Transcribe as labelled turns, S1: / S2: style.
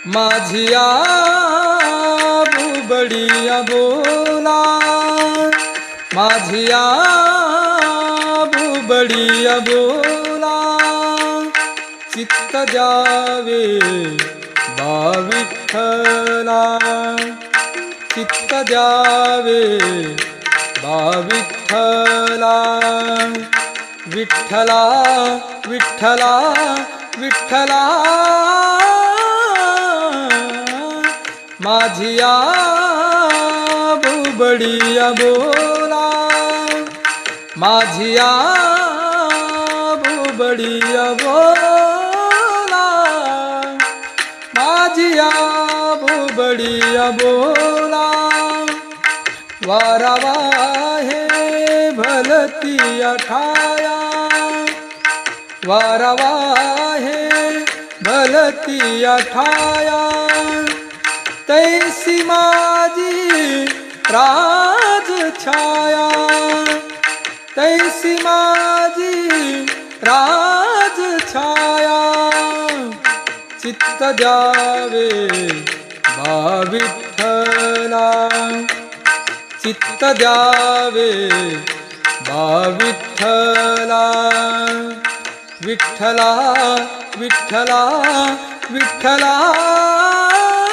S1: माझिया बुबडिया बोला, माझिया बुबडिया बोला, चित्त द्यावे बा विठ्ठला, चित्त द्यावे बा विठ्ठला, विठ्ठला विठ्ठला विठ्ठला, माझिया बुबडिया बोला, माझिया बुबडिया बोला, माझिया बुबडिया बोला, वारावा हे भलतिया ठाया, वारावा हे भलतिया ठाया, तैसी माझी राज छाया, तैसी माझी राज छाया, चित्त द्यावे बा विठ्ठला, चित्त द्यावे बा विठ्ठला, विठ्ठला विठ्ठला विठ्ठला,